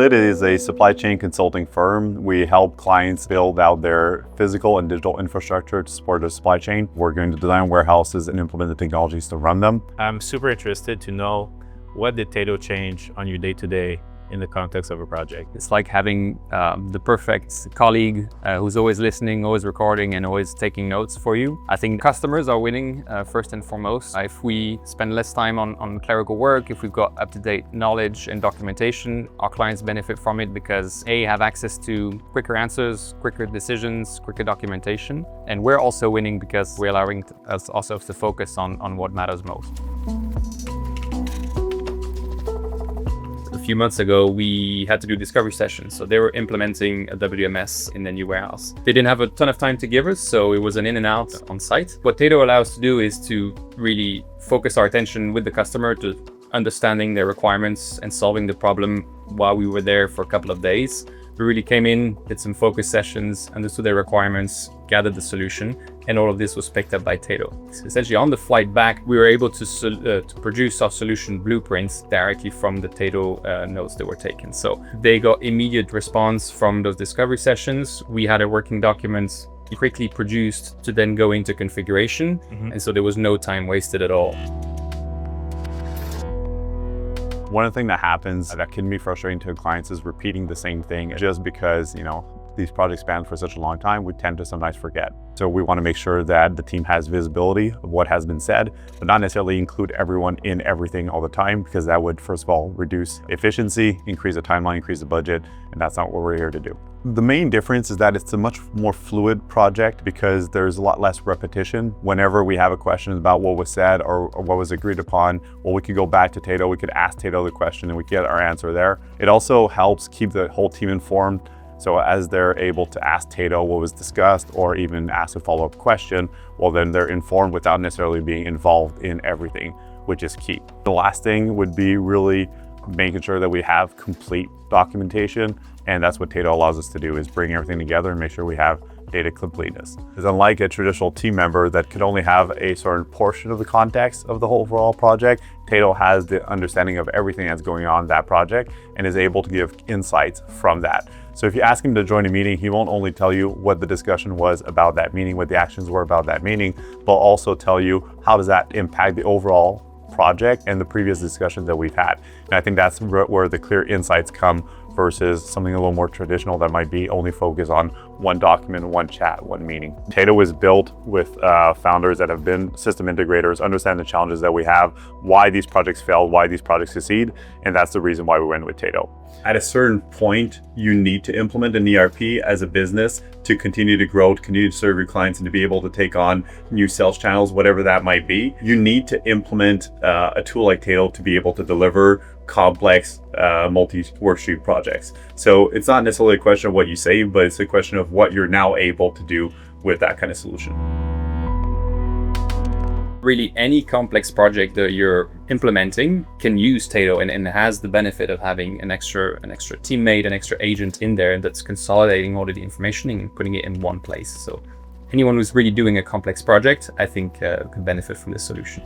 LIDD is a supply chain consulting firm. We help clients build out their physical and digital infrastructure to support their supply chain. We're going to design warehouses and implement the technologies to run them. I'm super interested to know, what did Tato change on your day-to-day in the context of a project? It's like having the perfect colleague who's always listening, always recording, and always taking notes for you. I think customers are winning first and foremost. If we spend less time on clerical work, if we've got up-to-date knowledge and documentation, our clients benefit from it because A, have access to quicker answers, quicker decisions, quicker documentation. And we're also winning because we're allowing us also to focus on what matters most. A few months ago, we had to do discovery sessions. So they were implementing a WMS in the new warehouse. They didn't have a ton of time to give us, so it was an in and out on site. What Tato allows us to do is to really focus our attention with the customer to understanding their requirements and solving the problem while we were there for a couple of days. We really came in, did some focus sessions, understood their requirements, gathered the solution, and all of this was picked up by Tato. So essentially, on the flight back, we were able to produce our solution blueprints directly from the Tato notes that were taken. So they got immediate response from those discovery sessions. We had a working document quickly produced to then go into configuration. And so there was no time wasted at all. One thing that happens that can be frustrating to clients is repeating the same thing just because, these projects span for such a long time, we tend to sometimes forget. So we want to make sure that the team has visibility of what has been said, but not necessarily include everyone in everything all the time, because that would, first of all, reduce efficiency, increase the timeline, increase the budget, and that's not what we're here to do. The main difference is that it's a much more fluid project because there's a lot less repetition. Whenever we have a question about what was said or what was agreed upon, well, we could go back to Tato, we could ask Tato the question and we get our answer there. It also helps keep the whole team informed. So as they're able to ask Tato what was discussed or even ask a follow-up question, well, then they're informed without necessarily being involved in everything, which is key. The last thing would be really making sure that we have complete documentation. And that's what Tato allows us to do, is bring everything together and make sure we have data completeness. Because unlike a traditional team member that could only have a certain portion of the context of the whole overall project, Tato has the understanding of everything that's going on in that project and is able to give insights from that. So if you ask him to join a meeting, he won't only tell you what the discussion was about that meeting, what the actions were about that meeting, but also tell you how does that impact the overall project and the previous discussions that we've had. And I think that's where the clear insights come versus something a little more traditional that might be only focused on one document, one chat, one meeting. Tato was built with founders that have been system integrators, understand the challenges that we have, why these projects fail, why these projects succeed, and that's the reason why we went with Tato. At a certain point, you need to implement an ERP as a business to continue to grow, to continue to serve your clients, and to be able to take on new sales channels, whatever that might be. You need to implement a tool like Tato to be able to deliver complex multi-workstream projects. So it's not necessarily a question of what you say, but it's a question of what you're now able to do with that kind of solution. Really, any complex project that you're implementing can use Tato and has the benefit of having an extra teammate, an extra agent in there that's consolidating all of the information and putting it in one place. So anyone who's really doing a complex project, I think, could benefit from this solution.